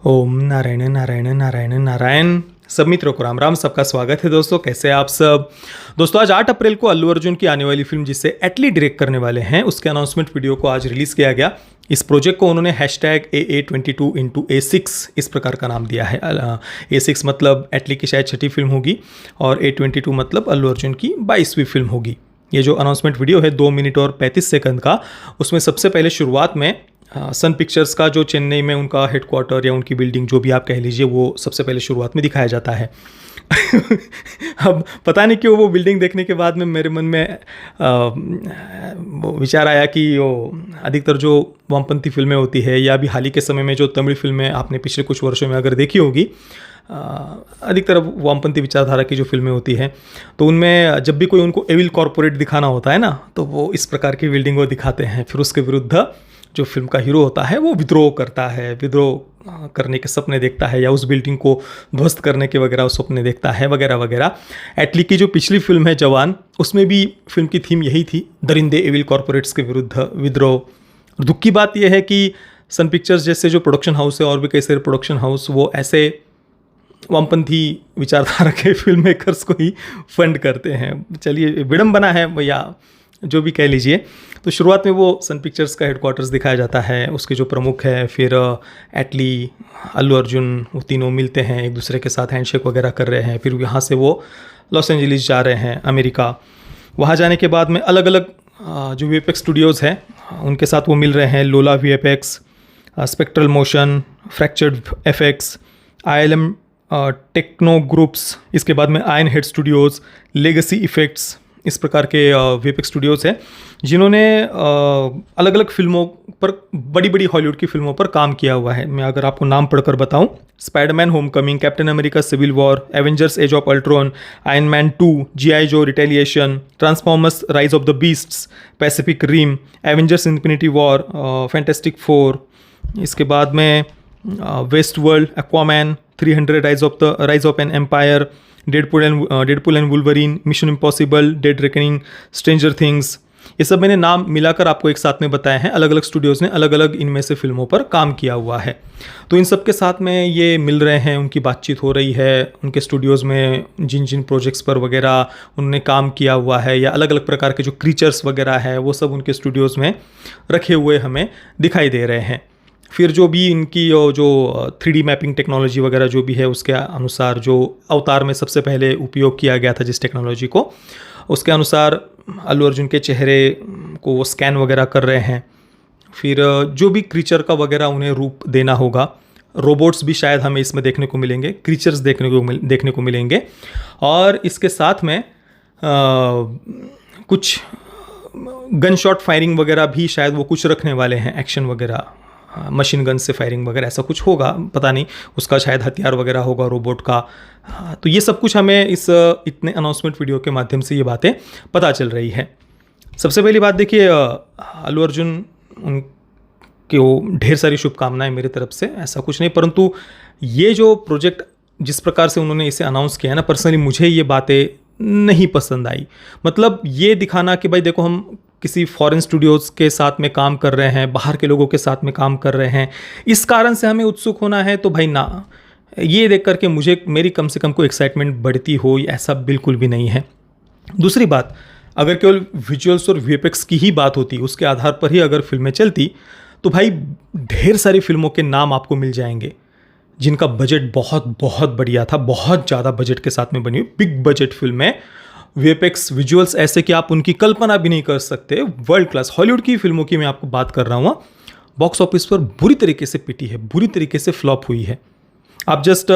ओम नारायण नारायण नारायण नारायण। सब मित्रों को राम राम। सबका स्वागत है दोस्तों, कैसे हैं आप सब। दोस्तों आज 8 अप्रैल को अल्लू अर्जुन की आने वाली फिल्म जिसे एटली डायरेक्ट करने वाले हैं उसके अनाउंसमेंट वीडियो को आज रिलीज किया गया। इस प्रोजेक्ट को उन्होंने #AA22x इस प्रकार का नाम दिया है। A6 मतलब एटली की शायद छठी फिल्म होगी और A22 मतलब अल्लू अर्जुन की 22वीं फिल्म होगी। ये जो अनाउंसमेंट वीडियो है 2 मिनट और 35 सेकंड का, उसमें सबसे पहले शुरुआत में सन पिक्चर्स का जो चेन्नई में उनका हेडक्वार्टर या उनकी बिल्डिंग जो भी आप कह लीजिए वो सबसे पहले शुरुआत में दिखाया जाता है। अब पता नहीं क्यों वो बिल्डिंग देखने के बाद में मेरे मन में वो विचार आया कि वो अधिकतर जो वामपंथी फिल्में होती है या अभी हाल ही के समय में जो तमिल फिल्में आपने पिछले कुछ वर्षों में अगर देखी होगी, अधिकतर वामपंथी विचारधारा की जो फिल्में होती हैं तो उनमें जब भी कोई उनको एविल कॉरपोरेट दिखाना होता है ना, तो वो इस प्रकार की बिल्डिंग को दिखाते हैं। फिर उसके विरुद्ध जो फिल्म का हीरो होता है वो विद्रोह करता है, विद्रोह करने के सपने देखता है या उस बिल्डिंग को ध्वस्त करने के वगैरह सपने देखता है वगैरह वगैरह। एटली की जो पिछली फिल्म है जवान, उसमें भी फिल्म की थीम यही थी, दरिंदे एविल कॉरपोरेट्स के विरुद्ध विद्रोह। दुख की बात यह है कि सन पिक्चर्स जैसे जो प्रोडक्शन हाउस है और भी कई सारे प्रोडक्शन हाउस वो ऐसे वामपंथी विचारधारा के फिल्म मेकर्स को ही फंड करते हैं। चलिए विडंबना है या जो भी कह लीजिए। तो शुरुआत में वो सन पिक्चर्स का हेडक्वार्टर्स दिखाया जाता है, उसके जो प्रमुख है, फिर एटली, अल्लू अर्जुन, वो तीनों मिलते हैं, एक दूसरे के साथ हैंडशेक वगैरह कर रहे हैं। फिर यहाँ से वो लॉस एंजलिस जा रहे हैं, अमेरिका। वहाँ जाने के बाद में अलग अलग जो VFX स्टूडियोज़ हैं उनके साथ वो मिल रहे हैं। Lola VFX, Spectral Motion, Fractured FX, ILM Techno Groups, इसके बाद में Ion Head Studios, Legacy Effects, इस प्रकार के VFX स्टूडियोज़ हैं जिन्होंने अलग अलग फिल्मों पर, बड़ी बड़ी हॉलीवुड की फिल्मों पर काम किया हुआ है। मैं अगर आपको नाम पढ़कर बताऊं, Spiderman Homecoming, Captain America Civil War, Avengers Age of Ultron, Iron Man 2, GI Joe Retaliation, Transformers Rise of the Beasts, Pacific Rim, Avengers Infinity War, Fantastic 4, इसके बाद में Westworld, Aquaman, 300 Rise of an Empire, Deadpool and Wolverine, Mission Impossible, Dead Reckoning, Stranger Things. ये सब मैंने नाम मिलाकर आपको एक साथ में बताए हैं। अलग अलग स्टूडियोज़ ने अलग अलग इनमें से फिल्मों पर काम किया हुआ है। तो इन सब के साथ में ये मिल रहे हैं, उनकी बातचीत हो रही है, उनके स्टूडियोज़ में जिन जिन प्रोजेक्ट्स पर वगैरह उन्होंने काम किया हुआ है या अलग अलग प्रकार के जो क्रीचर्स वगैरह है वो सब उनके स्टूडियोज़ में रखे हुए हमें दिखाई दे रहे हैं। फिर जो भी इनकी जो 3D मैपिंग टेक्नोलॉजी वगैरह जो भी है उसके अनुसार, जो अवतार में सबसे पहले उपयोग किया गया था जिस टेक्नोलॉजी को, उसके अनुसार अल्लू अर्जुन के चेहरे को वो स्कैन वगैरह कर रहे हैं। फिर जो भी क्रीचर का वगैरह उन्हें रूप देना होगा, रोबोट्स भी शायद हमें इसमें देखने को मिलेंगे, क्रीचर्स देखने को मिलेंगे। और इसके साथ में कुछ गन शॉट फायरिंग वगैरह भी शायद वो कुछ रखने वाले हैं, एक्शन वगैरह, मशीन गन से फायरिंग वगैरह ऐसा कुछ होगा, पता नहीं, उसका शायद हथियार वगैरह होगा रोबोट का। तो ये सब कुछ हमें इस इतने अनाउंसमेंट वीडियो के माध्यम से ये बातें पता चल रही है। सबसे पहली बात देखिए, अल्लू अर्जुन उनको ढेर सारी शुभकामनाएं मेरी तरफ से, ऐसा कुछ नहीं, परंतु ये जो प्रोजेक्ट जिस प्रकार से उन्होंने इसे अनाउंस किया है ना, पर्सनली मुझे ये बातें नहीं पसंद आई। मतलब ये दिखाना कि भाई देखो हम किसी फॉरेन स्टूडियोज़ के साथ में काम कर रहे हैं, बाहर के लोगों के साथ में काम कर रहे हैं, इस कारण से हमें उत्सुक होना है, तो भाई ना, ये देख करके मुझे, मेरी कम से कम कोई एक्साइटमेंट बढ़ती हो, ऐसा बिल्कुल भी नहीं है। दूसरी बात, अगर केवल विजुअल्स और VFX की ही बात होती, उसके आधार पर ही अगर फिल्में चलती, तो भाई ढेर सारी फिल्मों के नाम आपको मिल जाएंगे जिनका बजट बहुत बहुत बढ़िया था, बहुत ज़्यादा बजट के साथ में बनी हुई बिग बजट फिल्में, VFX विजुअल्स ऐसे कि आप उनकी कल्पना भी नहीं कर सकते, वर्ल्ड क्लास हॉलीवुड की फिल्मों की मैं आपको बात कर रहा हूँ। बॉक्स ऑफिस पर बुरी तरीके से पिटी है, बुरी तरीके से फ्लॉप हुई है। आप जस्ट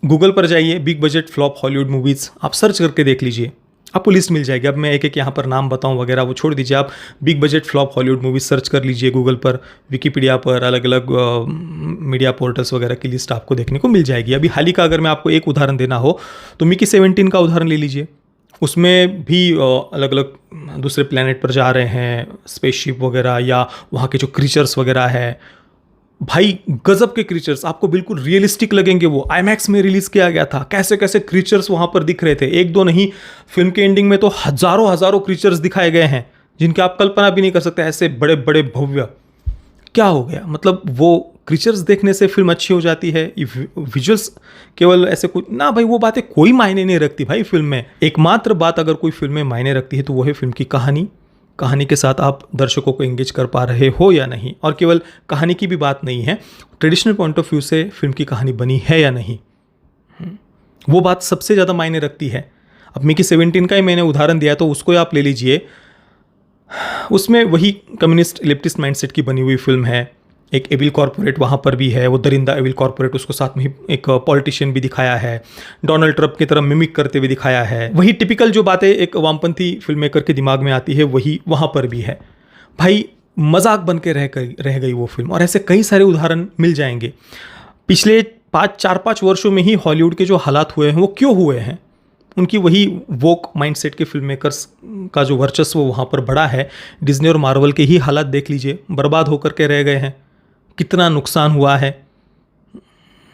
गूगल पर जाइए, big budget flop Hollywood movies, आप सर्च करके देख लीजिए, आपको लिस्ट मिल जाएगी। अब मैं एक एक यहाँ पर नाम बताऊँ वगैरह वो छोड़ दीजिए, आप big budget flop Hollywood movies search कर लीजिए गूगल पर, विकीपीडिया पर, अलग अलग मीडिया पोर्टल्स वगैरह की लिस्ट आपको देखने को मिल जाएगी। अभी हाल ही का अगर मैं आपको एक उदाहरण देना हो तो मिकी 17 का उदाहरण ले लीजिए। उसमें भी अलग अलग दूसरे प्लैनेट पर जा रहे हैं, स्पेसशिप वगैरह, या वहाँ के जो क्रीचर्स वगैरह है, भाई गजब के क्रीचर्स, आपको बिल्कुल रियलिस्टिक लगेंगे। वो IMAX में रिलीज किया गया था, कैसे कैसे क्रीचर्स वहाँ पर दिख रहे थे, एक दो नहीं, फिल्म के एंडिंग में तो हजारों हजारों क्रीचर्स दिखाए गए हैं जिनकी आप कल्पना भी नहीं कर सकते, ऐसे बड़े बड़े भव्य। क्या हो गया, मतलब वो क्रीचर्स देखने से फिल्म अच्छी हो जाती है, विजुअल्स केवल ऐसे कुछ ना भाई, वो बातें कोई मायने नहीं रखती भाई फिल्म में। एकमात्र बात अगर कोई फिल्म में मायने रखती है तो वो है फिल्म की कहानी। कहानी के साथ आप दर्शकों को एंगेज कर पा रहे हो या नहीं, और केवल कहानी की भी बात नहीं है, ट्रेडिशनल पॉइंट ऑफ व्यू से फिल्म की कहानी बनी है या नहीं, वो बात सबसे ज़्यादा मायने रखती है। अब मिकी 17 का ही मैंने उदाहरण दिया तो उसको आप ले लीजिए, उसमें वही कम्युनिस्ट लेफ्टिस्ट माइंडसेट की बनी हुई फिल्म है। एक एविल कॉर्पोरेट वहाँ पर भी है, वो दरिंदा एविल कॉर्पोरेट, उसको साथ में ही एक पॉलिटिशियन भी दिखाया है, डोनाल्ड ट्रंप की तरह मिमिक करते हुए दिखाया है। वही टिपिकल जो बातें एक वामपंथी फिल्म मेकर के दिमाग में आती है वही वहाँ पर भी है। भाई मजाक बन के रह गई वो फिल्म, और ऐसे कई सारे उदाहरण मिल जाएंगे। पिछले 4-5 वर्षों में ही हॉलीवुड के जो हालात हुए हैं वो क्यों हुए हैं, उनकी वही वोक माइंडसेट के फिल्म मेकर्स का जो वर्चस्व वहाँ पर बड़ा है। डिज्नी और मार्वल के ही हालात देख लीजिए, बर्बाद होकर के रह गए हैं, कितना नुकसान हुआ है,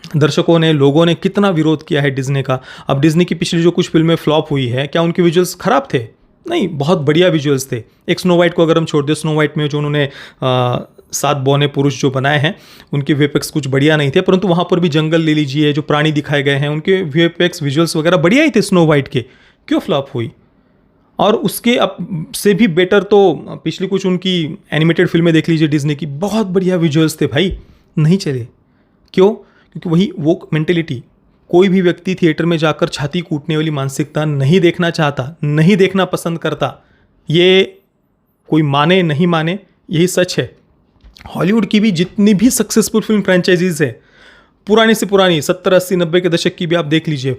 दर्शकों ने, लोगों ने कितना विरोध किया है डिज्नी का। अब डिज्नी की पिछली जो कुछ फिल्में फ्लॉप हुई है, क्या उनके विजुअल्स खराब थे? नहीं, बहुत बढ़िया विजुअल्स थे। एक स्नो वाइट को अगर हम छोड़ दें, स्नो वाइट में जो उन्होंने 7 बौने पुरुष जो बनाए हैं उनके वीएफएक्स कुछ बढ़िया नहीं थे, परंतु वहाँ पर भी जंगल ले लीजिए, जो प्राणी दिखाए गए हैं उनके वीएफएक्स विजुअल्स वगैरह बढ़िया ही थे स्नो वाइट के। क्यों फ्लॉप हुई? और उसके अब से भी बेटर तो पिछली कुछ उनकी एनिमेटेड फिल्में देख लीजिए डिज्नी की, बहुत बढ़िया विजुअल्स थे भाई, नहीं चले। क्यों? क्योंकि वही वो मेंटेलिटी, कोई भी व्यक्ति थिएटर में जाकर छाती कूटने वाली मानसिकता नहीं देखना चाहता, नहीं देखना पसंद करता। ये कोई माने नहीं माने, यही सच है। हॉलीवुड की भी जितनी भी सक्सेसफुल फिल्म फ्रेंचाइजीज है, पुरानी से पुरानी 70, 80, 90 के दशक की भी आप देख लीजिए,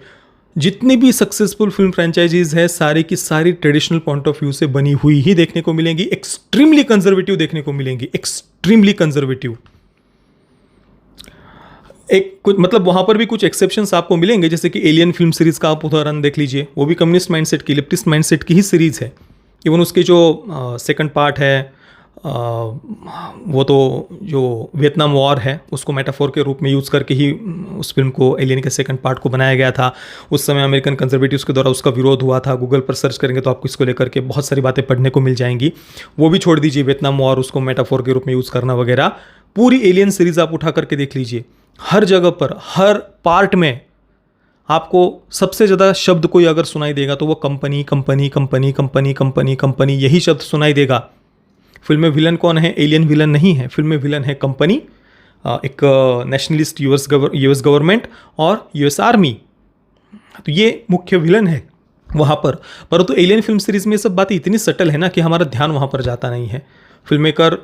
जितनी भी सक्सेसफुल फिल्म फ्रेंचाइजीज है सारी की सारी ट्रेडिशनल पॉइंट ऑफ व्यू से बनी हुई ही देखने को मिलेंगी, एक्सट्रीमली कंजर्वेटिव देखने को मिलेंगी, एक्सट्रीमली कंजर्वेटिव। एक कुछ मतलब वहाँ पर भी कुछ एक्सेप्शंस आपको मिलेंगे, जैसे कि एलियन फिल्म सीरीज का आप उदाहरण देख लीजिए, वो भी कम्युनिस्ट माइंडसेट की, लेफ्टिस्ट माइंडसेट की ही सीरीज है। इवन उसके जो सेकंड पार्ट है, वो तो जो वियतनाम वॉर है उसको मेटाफोर के रूप में यूज़ करके ही उस फिल्म को, एलियन के सेकंड पार्ट को बनाया गया था। उस समय अमेरिकन कंजर्वेटिव्स के द्वारा उसका विरोध हुआ था। गूगल पर सर्च करेंगे तो आपको इसको लेकर के बहुत सारी बातें पढ़ने को मिल जाएंगी। वो भी छोड़ दीजिए, वियतनाम वॉर उसको मेटाफोर के रूप में यूज़ करना वगैरह, पूरी एलियन सीरीज आप उठा करके देख लीजिए, हर जगह पर, हर पार्ट में आपको सबसे ज़्यादा शब्द कोई अगर सुनाई देगा तो वो company company company company company company, यही शब्द सुनाई देगा। फिल्म में विलन कौन है? एलियन विलन नहीं है, फिल्म में विलन है कंपनी, एक नेशनलिस्ट यूएस गवर्नमेंट और यूएस आर्मी, तो ये मुख्य विलन है वहाँ पर। परंतु एलियन फिल्म सीरीज में ये सब बातें इतनी सटल है ना कि हमारा ध्यान वहाँ पर जाता नहीं है। फिल्म मेकर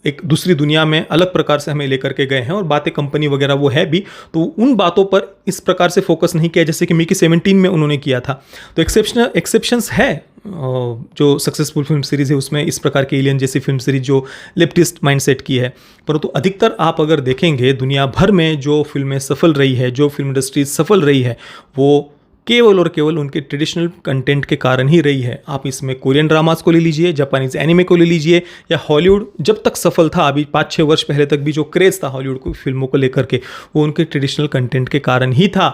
एक दूसरी दुनिया में अलग प्रकार से हमें लेकर के गए हैं, और बातें कंपनी वगैरह वो है भी, तो उन बातों पर इस प्रकार से फोकस नहीं किया जैसे कि मिकी 17 में उन्होंने किया था। तो एक्सेप्शंस है, जो सक्सेसफुल फिल्म सीरीज है उसमें इस प्रकार की एलियन जैसी फिल्म सीरीज जो लेफ्टिस्ट माइंडसेट की है। परंतु अधिकतर आप अगर देखेंगे दुनिया भर में जो फिल्में सफल रही है, जो फिल्म इंडस्ट्री सफल रही है, वो केवल और केवल उनके ट्रेडिशनल कंटेंट के कारण ही रही है। आप इसमें कोरियन ड्रामास को ले लीजिए, जापानीज एनिमे को ले लीजिए, या हॉलीवुड जब तक सफल था, अभी 5-6 वर्ष पहले तक भी जो क्रेज़ था हॉलीवुड को फिल्मों को लेकर के, वो उनके ट्रेडिशनल कंटेंट के कारण ही था।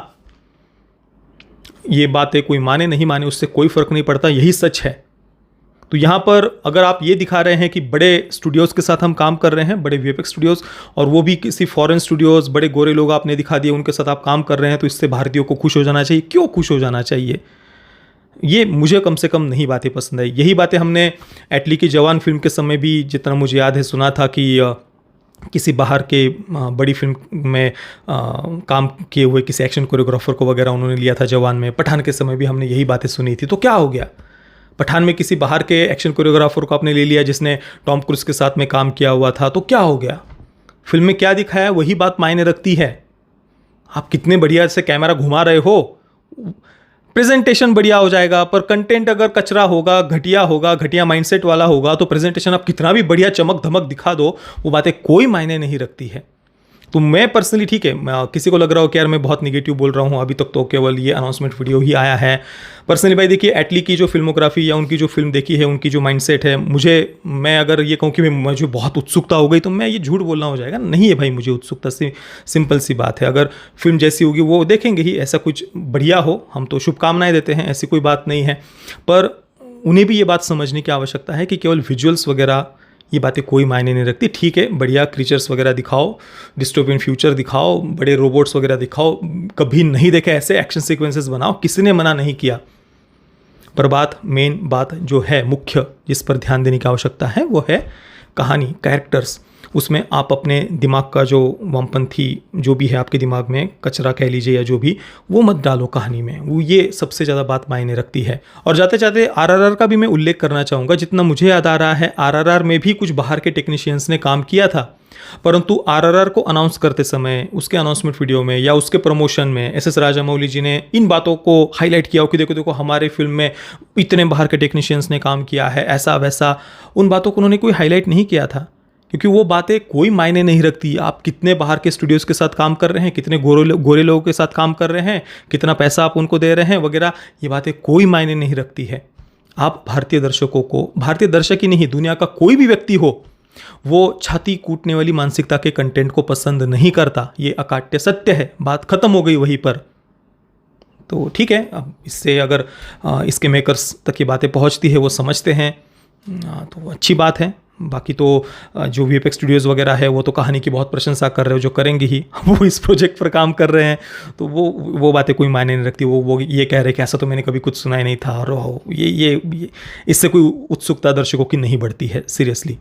ये बातें कोई माने नहीं माने उससे कोई फर्क नहीं पड़ता, यही सच है। तो यहाँ पर अगर आप ये दिखा रहे हैं कि बड़े स्टूडियोज़ के साथ हम काम कर रहे हैं, बड़े वीएफएक्स स्टूडियोज़, और वो भी किसी फॉरेन स्टूडियोज़, बड़े गोरे लोग आपने दिखा दिए, उनके साथ आप काम कर रहे हैं, तो इससे भारतीयों को खुश हो जाना चाहिए। क्यों खुश हो जाना चाहिए? ये मुझे कम से कम नहीं बातें पसंद आई। यही बातें हमने एटली की जवान फिल्म के समय भी, जितना मुझे याद है, सुना था कि किसी बाहर के बड़ी फिल्म में काम किए हुए किसी एक्शन कोरियोग्राफर को वगैरह उन्होंने लिया था जवान में। पठान के समय भी हमने यही बातें सुनी थी। तो क्या हो गया? पठान में किसी बाहर के एक्शन कोरियोग्राफर को आपने ले लिया जिसने टॉम क्रूज के साथ में काम किया हुआ था, तो क्या हो गया? फिल्म में क्या दिखाया वही बात मायने रखती है। आप कितने बढ़िया से कैमरा घुमा रहे हो, प्रेजेंटेशन बढ़िया हो जाएगा, पर कंटेंट अगर कचरा होगा, घटिया माइंडसेट वाला होगा, तो प्रेजेंटेशन आप कितना भी बढ़िया चमक धमक दिखा दो, वो बातें कोई मायने नहीं रखती है। तो मैं पर्सनली, ठीक है, किसी को लग रहा हो कि यार मैं बहुत निगेटिव बोल रहा हूँ, अभी तक तो केवल ये अनाउंसमेंट वीडियो ही आया है। पर्सनली भाई देखिए, एटली की जो फिल्मोग्राफी या उनकी जो फिल्म देखी है, उनकी जो माइंडसेट है, मैं अगर ये कहूँ कि मुझे बहुत उत्सुकता हो गई तो मैं ये झूठ बोलना हो जाएगा। नहीं है भाई, मुझे उत्सुकता से सिंपल सी बात है। अगर फिल्म जैसी होगी वो देखेंगे ही, ऐसा कुछ बढ़िया हो, हम तो शुभकामनाएं देते हैं, ऐसी कोई बात नहीं है। पर उन्हें भी ये बात समझने की आवश्यकता है कि केवल विजुअल्स वगैरह ये बातें कोई मायने नहीं रखती। ठीक है, बढ़िया क्रीचर्स वगैरह दिखाओ, डिस्टोपियन फ्यूचर दिखाओ, बड़े रोबोट्स वगैरह दिखाओ, कभी नहीं देखे ऐसे एक्शन सीक्वेंसेस बनाओ, किसी ने मना नहीं किया। पर मेन बात जो है मुख्य, जिस पर ध्यान देने की आवश्यकता है, वो है कहानी, कैरेक्टर्स। उसमें आप अपने दिमाग का जो वामपंथी जो भी है आपके दिमाग में कचरा कह लीजिए या जो भी, वो मत डालो कहानी में। वो ये सबसे ज़्यादा बात मायने रखती है। और जाते जाते आरआरआर का भी मैं उल्लेख करना चाहूँगा। जितना मुझे याद आ रहा है, आरआरआर में भी कुछ बाहर के टेक्नीशियंस ने काम किया था, परंतु आरआरआर को अनाउंस करते समय उसके अनाउंसमेंट वीडियो में या उसके प्रमोशन में एस राजामौली जी ने इन बातों को हाईलाइट किया कि देखो देखो हमारे फिल्म में इतने बाहर के टेक्नीशियंस ने काम किया है, ऐसा वैसा। उन बातों को उन्होंने कोई हाईलाइट नहीं किया था, क्योंकि वो बातें कोई मायने नहीं रखती। आप कितने बाहर के स्टूडियोज़ के साथ काम कर रहे हैं, कितने गोरे लोगों के साथ काम कर रहे हैं, कितना पैसा आप उनको दे रहे हैं वगैरह, ये बातें कोई मायने नहीं रखती है। आप भारतीय दर्शकों को, भारतीय दर्शक ही नहीं, दुनिया का कोई भी व्यक्ति हो, वो छाती कूटने वाली मानसिकता के कंटेंट को पसंद नहीं करता। ये अकाट्य सत्य है, बात खत्म हो गई वहीं पर। तो ठीक है, अब इससे अगर इसके मेकर्स तक ये बातें पहुंचती है, वो समझते हैं, तो अच्छी बात है। बाकी तो जो वीएफएक्स स्टूडियोज़ वगैरह है वो तो कहानी की बहुत प्रशंसा कर रहे हो, जो करेंगे ही। वो इस प्रोजेक्ट पर काम कर रहे हैं, तो वो बातें कोई मायने नहीं रखती। वो ये कह रहे कि ऐसा तो मैंने कभी कुछ सुना ही नहीं था, और ये इससे कोई उत्सुकता दर्शकों की नहीं बढ़ती है सीरियसली।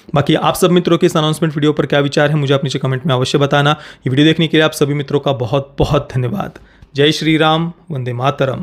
बाकी आप सब मित्रों के इस अनाउंसमेंट वीडियो पर क्या विचार है, मुझे आप नीचे कमेंट में अवश्य बताना। ये वीडियो देखने के लिए आप सभी मित्रों का बहुत बहुत धन्यवाद। जय श्री राम, वंदे मातरम।